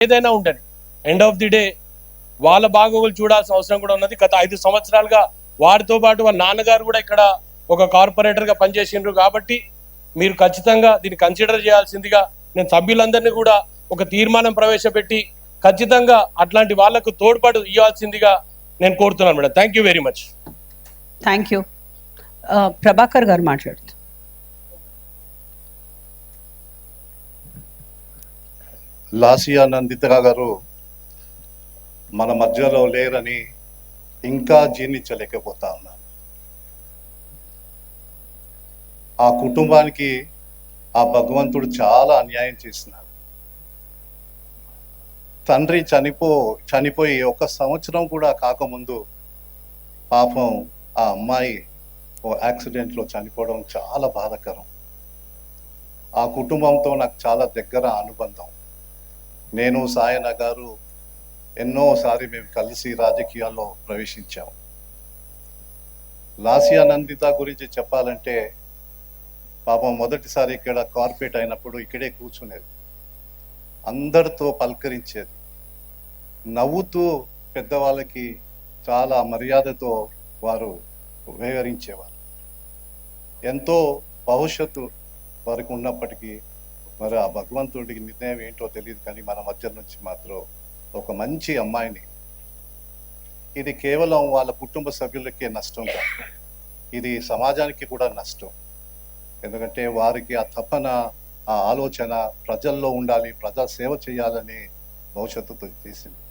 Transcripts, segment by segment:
ఏదైనా ఉండని end of the day వాళ్ళ బాగోగులు చూడాల్సిన అవసరం కూడా ఉన్నది. గత 5 సంవత్సరాలుగా వారితో పాటు వాళ్ళ నాన్నగారు కూడా ఇక్కడ ఒక కార్పొరేటర్ గా పనిచేసిండ్రు. కాబట్టి మీరు ఖచ్చితంగా దీన్ని కన్సిడర్ చేయాల్సిందిగా నేను సభ్యులందరినీ కూడా ఒక తీర్మానం ప్రవేశపెట్టి ఖచ్చితంగా అట్లాంటి వాళ్లకు తోడ్పాటు ఇవ్వాల్సిందిగా నేను కోరుతున్నాను madam. Thank you very much. Thank you. Prabhakar గారు మాట్లాడుతూ. లాసియా నందిత గారు మన మధ్యలో లేరని ఇంకా జీర్ణించలేకపోతా ఉన్నాను. ఆ కుటుంబానికి ఆ భగవంతుడు చాలా అన్యాయం చేసినాడు. తండ్రి చనిపోయి 1 సంవత్సరం కూడా కాకముందు పాపం ఆ అమ్మాయి ఓ యాక్సిడెంట్లో చనిపోవడం చాలా బాధాకరం. ఆ కుటుంబంతో నాకు చాలా దగ్గర అనుబంధం. నేను సాయన గారు ఎన్నోసారి మేము కలిసి రాజకీయాల్లో ప్రవేశించాము. లాసియా నందిత గురించి చెప్పాలంటే పాపం మొదటిసారి ఇక్కడ కార్పొరేట్ అయినప్పుడు ఇక్కడే కూర్చునేది, అందరితో పలకరించేది, నవ్వుతూ పెద్దవాళ్ళకి చాలా మర్యాదతో వారు వ్యవహరించేవారు. ఎంతో భవిష్యత్తు వారికి ఉన్నప్పటికీ మరి ఆ భగవంతుడికి నిర్ణయం ఏంటో తెలియదు, కానీ మన మధ్య నుంచి మాత్రం ఒక మంచి అమ్మాయిని, ఇది కేవలం వాళ్ళ కుటుంబ సభ్యులకే నష్టం కాదు, ఇది సమాజానికి కూడా నష్టం. ఎందుకంటే వారికి ఆ తపన, ఆ ఆలోచన ప్రజల్లో ఉండాలి, ప్రజా సేవ చేయాలని భవిష్యత్తుతో చేసింది.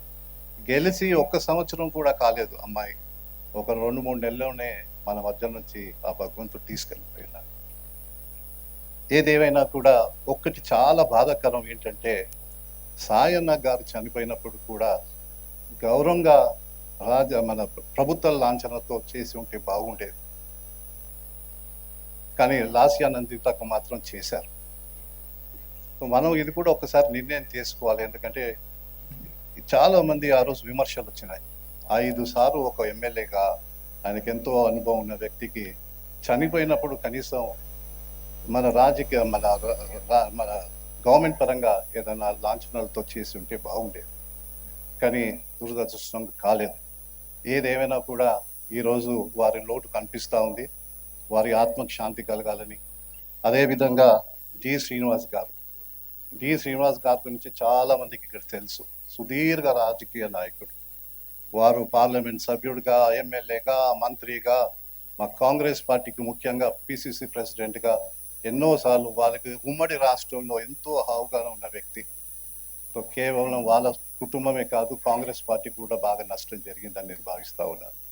గెలిచి 1 సంవత్సరం కూడా కాలేదు అమ్మాయి, ఒక 2-3 నెలల్లోనే మన మధ్య నుంచి ఆ భగవంతుడు తీసుకెళ్ళిపోయినాడు. ఏదేమైనా కూడా ఒక్కటి చాలా బాధాకరం ఏంటంటే సాయన్న గారు చనిపోయినప్పుడు కూడా గౌరవంగా మన ప్రభుత్వ లాంఛనతో చేసి ఉంటే బాగుండేది, కానీ లాసియా నందితకు మాత్రం చేశారు. మనం ఇది కూడా ఒకసారి నిర్ణయం తీసుకోవాలి. ఎందుకంటే చాలా మంది ఆ రోజు విమర్శలు వచ్చినాయి. 5 సార్లు ఒక ఎమ్మెల్యేగా ఆయనకి ఎంతో అనుభవం ఉన్న వ్యక్తికి చనిపోయినప్పుడు కనీసం మన రాజకీయ మన గవర్నమెంట్ పరంగా ఏదైనా లాంఛనాలతో చేసి ఉంటే బాగుండేది, కానీ దురదృష్టం కాలేదు. ఏదేమైనా కూడా ఈరోజు వారి లోటు కనిపిస్తూ ఉంది. వారి ఆత్మకు శాంతి కలగాలని. అదేవిధంగా డి శ్రీనివాస్ గారి గురించి చాలా మందికి ఇక్కడ తెలుసు. సుదీర్ఘ రాజకీయ నాయకుడు. వారు పార్లమెంట్ సభ్యుడిగా, ఎమ్మెల్యేగా, మంత్రిగా, మా కాంగ్రెస్ పార్టీకి ముఖ్యంగా పిసిసి ప్రెసిడెంట్గా ఎన్నోసార్లు వాళ్ళకి ఉమ్మడి రాష్ట్రంలో ఎంతో అవగాహన ఉన్న వ్యక్తి. కేవలం వాళ్ళ కుటుంబమే కాదు, కాంగ్రెస్ పార్టీ కూడా బాగా నష్టం జరిగిందని నేను భావిస్తా ఉన్నాను.